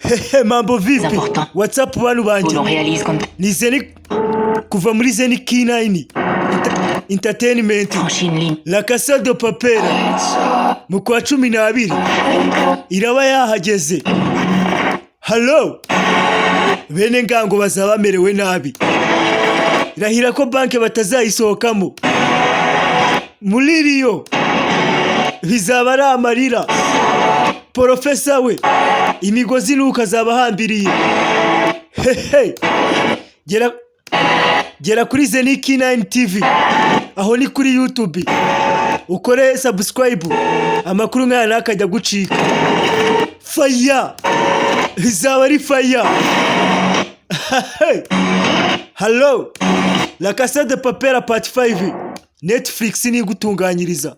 Hehe, mambo vipi? Important. WhatsApp banu Vous banje. l'on réalise comme Ni Zeni kuva muri Zeni K9 Entertainment. franchi une ligne. La Casa de Papel mu kwa 12 iraba yahageze. Hello. Bene ngango bazaba bamerewe nabi. Irahira ko banke batazayisohokamo. Muri Rio bizaba ari amarira. Profesa we imigozi nuka zabahambiriye. Hehe. Gera kuri Zeni K9 TV. Aho ni kuri YouTube. Ukore subscribe. Amakuru nkaya nakajya gucika. Fire. Bizaba ari fire. Hello. La Casa de Papel part 5. Netflix ni gutunganyiriza.